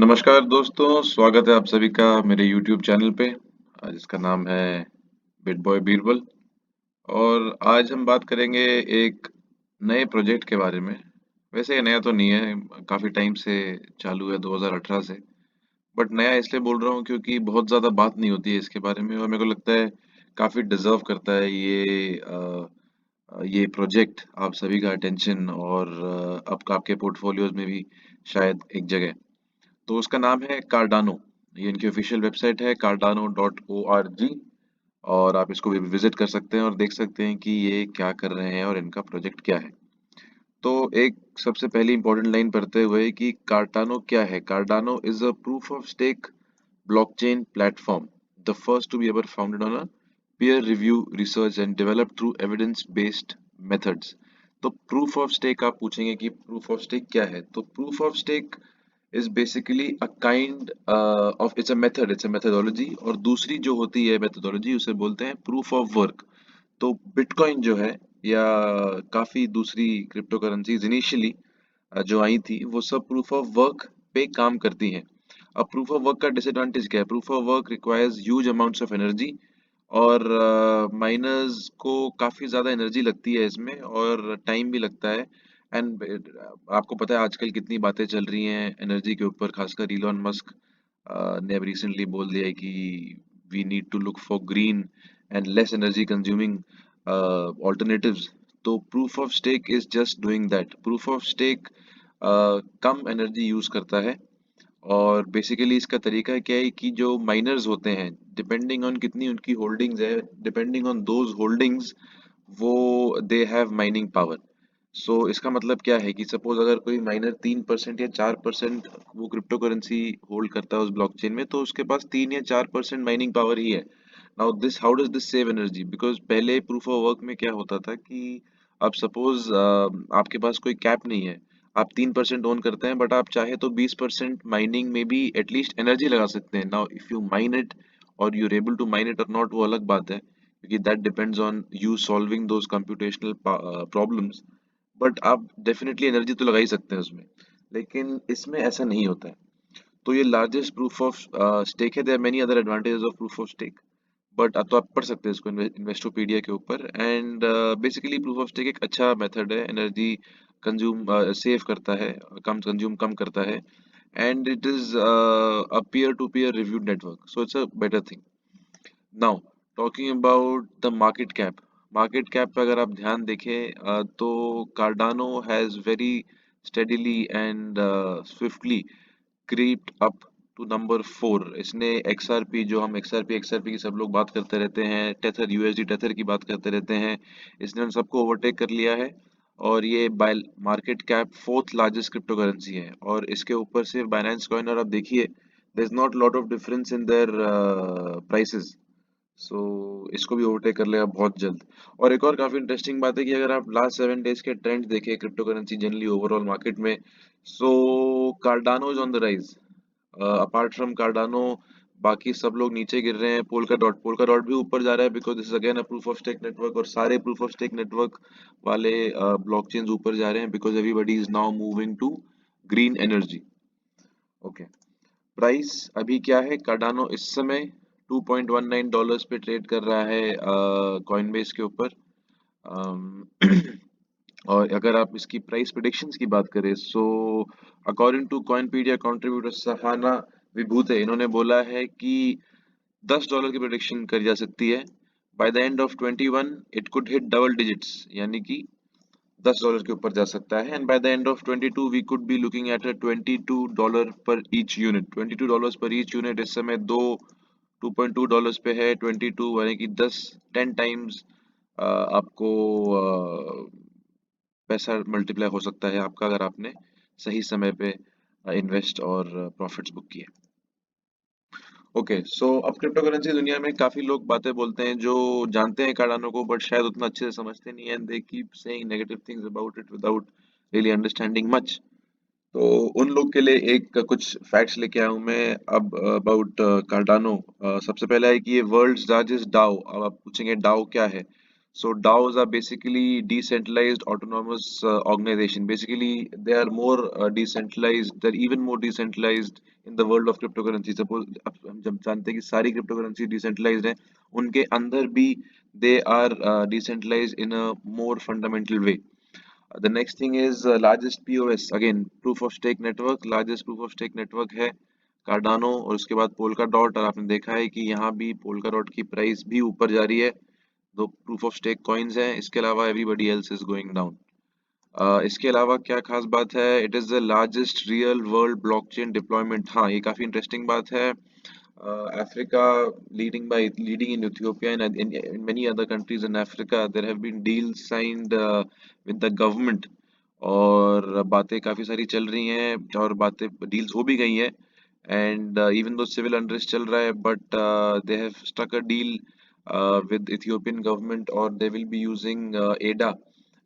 नमस्कार दोस्तों, स्वागत है आप सभी का मेरे YouTube चैनल पे जिसका नाम है बिट बॉय बीरबल। और आज हम बात करेंगे एक नए प्रोजेक्ट के बारे में। वैसे ये नया तो नहीं है, काफ़ी टाइम से चालू है 2018 से। बट नया इसलिए बोल रहा हूँ क्योंकि बहुत ज़्यादा बात नहीं होती है इसके बारे में और मेरे को लगता है काफ़ी डिज़र्व करता है ये प्रोजेक्ट आप सभी का अटेंशन और अब आपके पोर्टफोलियोज में भी शायद एक जगह। तो उसका नाम है कार्डानो। ये इनकी ऑफिशियल वेबसाइट है cardano.org। और आप इसको भी विजिट कर सकते हैं और देख सकते हैं कि ये क्या कर रहे हैं और इनका प्रोजेक्ट क्या है। तो एक सबसे पहली इंपॉर्टेंट लाइन पढ़ते हुए कि कार्डानो क्या है। Cardano is a proof of stake blockchain platform, the first to be ever founded on a peer review research and developed through evidence based methods। तो प्रूफ ऑफ स्टेक आप पूछेंगे कि proof of stake क्या है, तो proof of stake is basically a kind of it's a method, it's a methodology. और दूसरी जो होती है मेथोडोलॉजी उसे बोलते हैं प्रूफ ऑफ वर्क। तो बिटकॉइन जो है या काफी दूसरी क्रिप्टो करेंसीज इनिशियली जो आई थी वो सब प्रूफ ऑफ वर्क पे काम करती हैं। अब प्रूफ ऑफ वर्क का डिसएडवांटेज क्या है? Proof of work requires huge amounts of energy और माइनर्स को काफी ज्यादा एनर्जी लगती है इसमें और टाइम भी लगता है। एंड आपको पता है आजकल कितनी बातें चल रही हैं एनर्जी के ऊपर, खासकर इलॉन मस्क ने अब रिसेंटली बोल दिया है कि we need to look for green and less energy consuming alternatives. तो proof of stake is just doing that. Proof of stake कम एनर्जी यूज करता है और बेसिकली इसका तरीका क्या है कि जो माइनर्स होते हैं, डिपेंडिंग ऑन कितनी उनकी होल्डिंग्स है, डिपेंडिंग ऑन दोज होल्डिंग्स, वो दे हैव माइनिंग पावर। सो इसका मतलब क्या है कि सपोज अगर कोई माइनर 3% या 4% वो क्रिप्टो करेंसी होल्ड करता है उस ब्लॉकचेन में, तो उसके पास 3 या 4% माइनिंग पावर ही है। Now this how does this save energy? Because पहले प्रूफ ऑफ वर्क में क्या होता था कि अब सपोज आपके पास कोई कैप नहीं है, आप 3% ओन करते हैं, बट आप चाहे तो 20% माइनिंग में भी एटलीस्ट एनर्जी लगा सकते हैं। Now if you mine it और you able to mine it और नॉट, वो अलग बात है क्योंकि that depends on you solving those computational problems. But आप डेफिनेटली एनर्जी तो लगा ही सकते हैं उसमें, लेकिन इसमें ऐसा नहीं होता है। तो ये लार्जेस्ट प्रूफ ऑफ स्टेक है। There are many other advantages of proof of stake, but तो आप पढ़ सकते हैं इसको इन्वेस्टोपीडिया के ऊपर। And basically proof of stake एक अच्छा मेथड है, एनर्जी कंज्यूम सेव करता है, कम कंज्यूम कम करता है। And it is a peer to peer reviewed network, so it's a better thing. Now talking about the market cap. Market cap पे अगर आप ध्यान देखें तो Cardano has very steadily and swiftly creeped up to number 4। इसने XRP, जो हम XRP की सब लोग बात करते रहते हैं, टेथर यूएसडी टेथर की बात करते रहते हैं, इसने उन सबको ओवरटेक कर लिया है। और ये bye market cap fourth largest crypto currency है और इसके ऊपर सिर्फ बाइनेंस कॉइन, और आप देखिए there is not lot of difference in their prices. So इसको भी ओवरटेक कर लेगा बहुत जल्द। और एक और काफी इंटरेस्टिंग बात है कि अगर आप लास्ट 7 डेज के ट्रेंड देखें crypto currency generally overall market में, so Cardano is on the rise. Apart from Cardano बाकी सब लोग नीचे गिर रहे हैं। पोल्का डॉट भी ऊपर जा रहा है because this is again a proof of stake network, और सारे प्रूफ ऑफ स्टेक नेटवर्क वाले ब्लॉकचेन्स ऊपर जा रहे हैं because everybody is now moving to green energy. Okay, price अभी क्या है? कार्डानो इस समय $2.19 पे ट्रेड कर रहा है कॉइनबेस के ऊपर। अम, और अगर आप इसकी प्राइस प्रिडिक्शंस की बात करें, so according to CoinPedia contributor Sahana Vibhute, इन्होंने बोला है कि $10 की प्रिडिक्शन करी जा सकती है। By the end of 21 it could hit double digits, यानी कि $10 के ऊपर जा सकता है। And by the end of 22 we could be looking at a $22 पर ईच यूनिट। $22 पर ईच यूनिट इस समय दो $2.2 पे है। 22 यानी कि 10 टाइम्स आपको पैसा मल्टीप्लाई हो सकता है आपका, अगर आपने सही समय पे इन्वेस्ट और प्रॉफिट्स बुक किए। ओके, सो अब क्रिप्टो करेंसी दुनिया में काफी लोग बातें बोलते हैं जो जानते हैं कार्डानो को, बट शायद उतना अच्छे से समझते नहीं है। And they keep saying negative things about it without really understanding much. तो उन लोग के लिए एक कुछ फैक्ट्स लेके आया हूं मैं अब अबाउट कार्डानो। सबसे पहला है कि ये वर्ल्ड्स लार्जेस्ट डाओ। अब आप पूछेंगे डाओ क्या है? So DAOs are basically decentralized autonomous organization. Basically, they are more decentralized. They're even more decentralized in the world of cryptocurrency. Suppose अब हम जब जानते हैं कि सारी cryptocurrency decentralized है, उनके अंदर भी they are decentralized in a more fundamental way. The next thing is largest POS. Again, proof of stake network. Largest proof of stake network है कार्डानो और उसके बाद पोल्का डॉट और आपने देखा है कि यहाँ भी पोल्का डॉट की प्राइस भी ऊपर जा रही है दो प्रूफ ऑफ स्टेक कॉइन्स हैं इसके अलावा everybody else is going down इसके अलावा क्या खास बात है it is the largest real world blockchain deployment हाँ ये काफी इंटरेस्टिंग बात है Africa leading in Ethiopia and in many other countries in Africa there have been deals signed with the government और बातें काफी सारी चल रही हैं और बातें डील्स हो भी गई हैं and even though civil unrest चल रहा है but they have struck a deal with Ethiopian government or they will be using ADA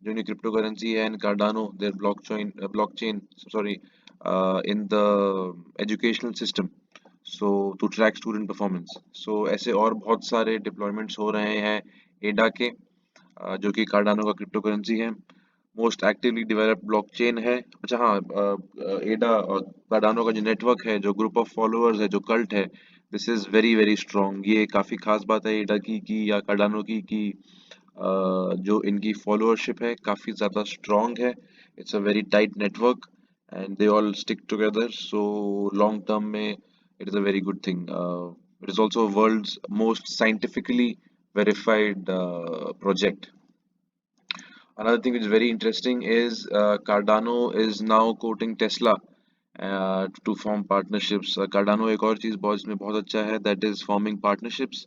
जो इनकी क्रिप्टो करेंसी है and Cardano their blockchain sorry in the educational system so to track student performance so ऐसे और बहुत सारे deployments हो रहे हैं एडा के जो कि कार्डानो का क्रिप्टो करेंसी है मोस्ट एक्टिवली डेवलप्ड ब्लॉकचेन है अच्छा हाँ एडा और कार्डानो का जो नेटवर्क है जो ग्रुप ऑफ फॉलोअर्स है जो कल्ट है this is very very strong ये काफी खास बात है एडा की या कार्डानो की कि जो इनकी फॉलोअरशिप है काफी ज्यादा स्ट्रॉन्ग है it's a very tight network and they all stick together so long term में it is a very good thing it is also world's most scientifically verified project. Another thing which is very interesting is Cardano is now quoting Tesla to form partnerships. Cardano एक और चीज बहुत इसमें बहुत अच्छा है that is forming partnerships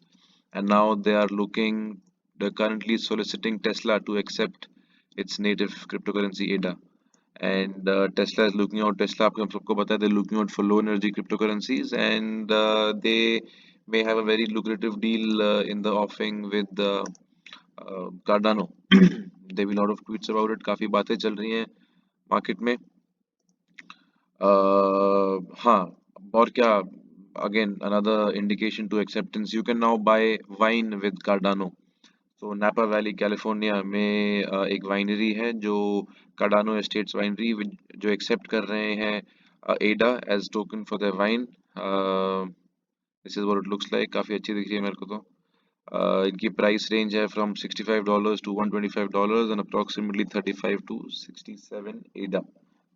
and now they are they're currently soliciting Tesla to accept its native cryptocurrency ADA. And Tesla is looking out. Tesla आपको हम सबको पता है they're looking out for low energy cryptocurrencies and they may have a very lucrative deal in the offing with Cardano. There will be a lot of tweets about it. काफी बातें चल रही हैं मार्केट में हाँ और क्या again another indication to acceptance you can now buy wine with Cardano तो नापा वैली कैलिफोर्निया में एक वाइनरी है जो कार्डानो एस्टेट्स वाइनरी जो एक्सेप्ट कर रहे हैं ADA as token for the wine this is what it looks like काफी अच्छी दिख रही है मेरे को तो इनकी प्राइस रेंज है from $65 to $125 and approximately 35 to 67 ADA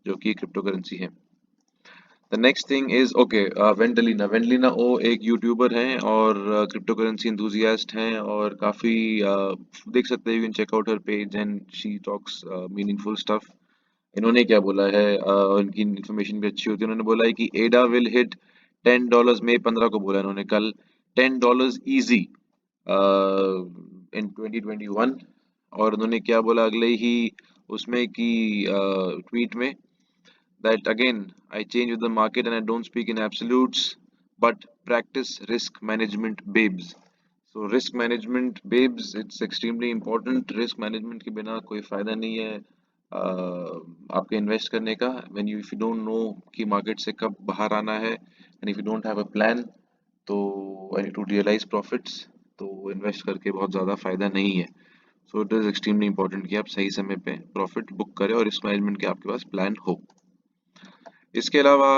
जो कि क्रिप्टो करेंसी है the next thing is okay वेंडलिना वेंडलिना वो एक यूट्यूबर हैं और क्रिप्टो करेंसी एंथुजियास्ट हैं और काफी देख सकते हैं you can check out her page and she talks meaningful stuff इन्होंने क्या बोला है उनकी इन्फॉर्मेशन भी अच्छी होती है उन्होंने बोला है कि एडा विल हिट $10 मई 15 को बोला इन्होंने कल $10 इजी इन 2021 और उन्होंने क्या बोला अगले ही उसमें कि ट्वीट में that again I change with the market and I don't speak in absolutes but practice risk management babes so risk management babes it's extremely important risk management के बिना कोई फायदा नहीं है आपके इन्वेस्ट करने का when you if you don't know कि मार्केट से कब बाहर आना है and if you don't have a plan तो and to realize profits तो इन्वेस्ट करके बहुत ज़्यादा फायदा नहीं है so it is extremely important कि आप सही समय पे प्रॉफिट बुक करें और रिस्क मैनेजमेंट के आपके पास प्लान हो इसके अलावा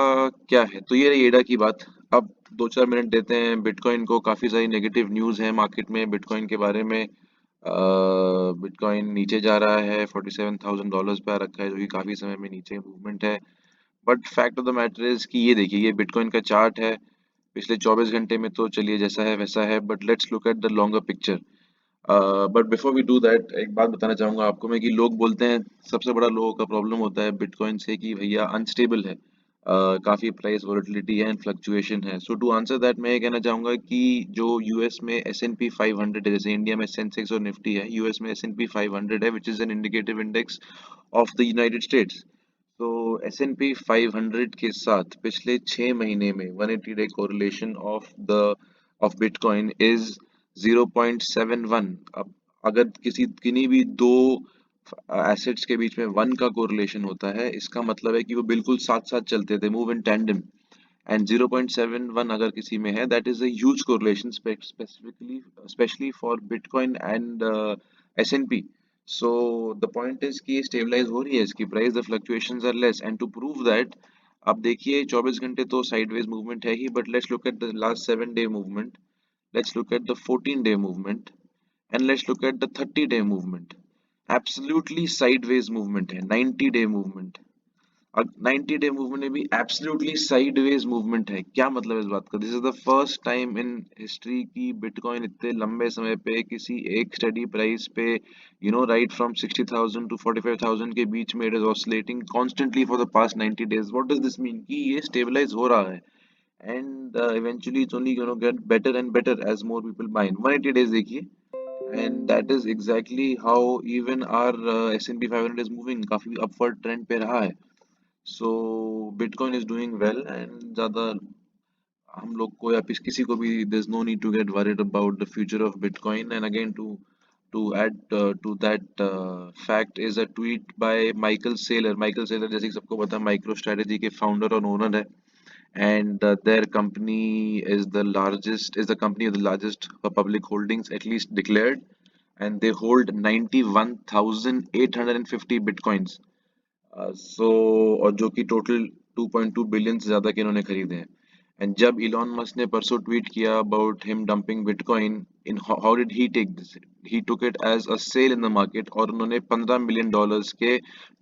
क्या है तो ये रही एडा की बात अब 2-4 मिनट देते हैं बिटकॉइन को काफी सारी नेगेटिव न्यूज है मार्केट में बिटकॉइन के बारे में बिटकॉइन नीचे जा रहा है $47,000 पे आ रखा है जो कि काफी समय में नीचे मूवमेंट है but fact of the matter is कि ये देखिए ये बिटकॉइन का चार्ट है पिछले 24 घंटे में तो चलिए जैसा है वैसा है but let's look at the longer picture but before we do that एक बात बताना चाहूंगा आपको मैं कि लोग बोलते हैं सबसे बड़ा लोगों का प्रॉब्लम होता है बिटकॉइन से कि भैया अनस्टेबल है काफी प्राइस वोलेटिलिटी है एंड फ्लक्चुएशन है सो टू आंसर दैट मैं ये कहना चाहूंगा कि जो यूएस में S&P 500 है जैसे इंडिया में सेंसेक्स और निफ्टी है यूएस में S&P 500 है which is an indicative index of the United states तो S&P 500 के साथ पिछले 6 महीने में 180 day correlation of bitcoin is 0.71 अब अगर किन्हीं भी दो एसेट्स के बीच में 1 का कोरिलेशन होता है इसका मतलब है कि वो बिल्कुल साथ साथ चलते थे मूव इन टैंडम एंड 0.71 अगर किसी में है that is a huge correlation specifically specially for bitcoin and S&P. So the point is कि स्टेबलाइज हो रही है इसकी price, the fluctuations are less and to prove that अब देखिए 24 घंटे तो साइडवेज मूवमेंट है ही, but let's look at the last 7 day movement, let's look at the 14 day movement and let's look at the 30 day movement. Absolutely sideways movement है. 90 day movement, 90 day movement में भी absolutely sideways movement है. क्या मतलब इस बात का? This is the first time in history की बिटकॉइन इतने लंबे समय पे किसी एक स्टडी प्राइस पे, राइट फ्रॉम 60,000 टू 45,000 के बीच में, it is oscillating constantly for the past 90 days. What does this mean? कि ये स्टेबलाइज हो रहा है and eventually it's only get better and better as more people buy. 180 days देखिए, and that is exactly how even our S&P 500 is moving, काफी upward trend पे रहा है. So bitcoin is doing well and ज्यादा हम लोग को या किसी को भी there is no need to get worried about the future of bitcoin. And again to add to that fact is a tweet by Michael Saylor. Michael Saylor जैसे कि सबको पता है माइक्रो स्ट्रेटेजी के फाउंडर और ओनर है, and their company is the company of the largest public holdings at least declared, and they hold 91,850 bitcoins. सो और जो कि टोटल 2.2 बिलियन से ज्यादा के इन्होंने खरीदे हैं. एंड जब इलॉन मस्क ने परसों ट्वीट किया about him dumping bitcoin, in how did he take this? He took it as a sell in the market, और उन्होंने $15 मिलियन के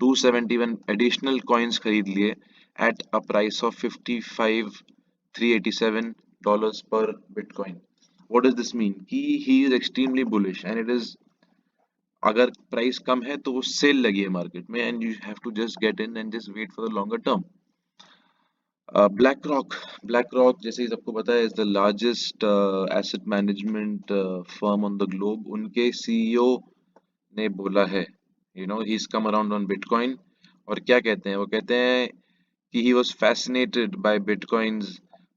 271 एडिशनल कॉइन्स खरीद लिए at a price of 55,387 dollars पर bitcoin. What does this mean? कि he is extremely bullish and it is, अगर price कम है तो वो सेल लगी है मार्केट में and you have to just get in and just wait for the longer term. BlackRock जैसे ही सबको पता है is the largest asset management firm on the globe. उनके सीईओ ने बोला है, he is come around on bitcoin. और क्या कहते हैं? वो कहते हैं कि he was fascinated by Bitcoin's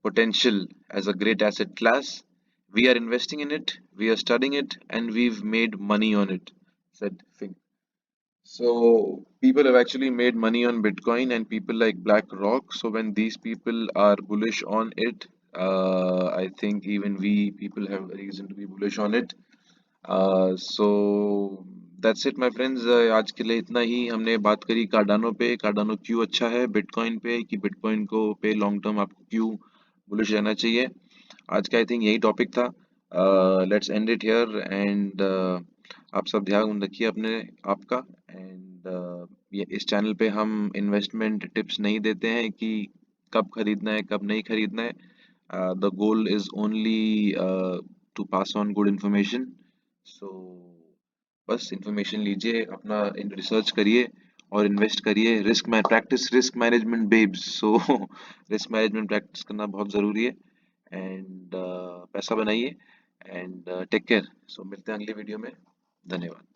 potential as a great asset class. We are investing in it, we are studying it, and we've made money on it, said Fink. So people have actually made money on Bitcoin and people like BlackRock. So when these people are bullish on it, I think even we people have a reason to be bullish on it. So that's it my friends. आज के लिए इतना ही. हमने बात करी Cardano पे, Cardano क्यों अच्छा है बिटकॉइन पे, कि बिटकॉइन को पे लॉन्ग टर्म आपको क्यों बुलिश रहना चाहिए. आज का आई थिंक यही टॉपिक था. Let's end it here and आप सब ध्यान रखिए अपने आपका. एंड ये इस चैनल पे हम इन्वेस्टमेंट टिप्स नहीं देते हैं कि कब खरीदना है कब नहीं खरीदना है. The goal is only to pass on good information. So बस इन्फॉर्मेशन लीजिए, अपना रिसर्च करिए और इन्वेस्ट करिए. Practice risk management babes. So risk management practice करना बहुत ज़रूरी है. एंड पैसा बनाइए एंड टेक केयर. सो मिलते हैं अगले वीडियो में. धन्यवाद.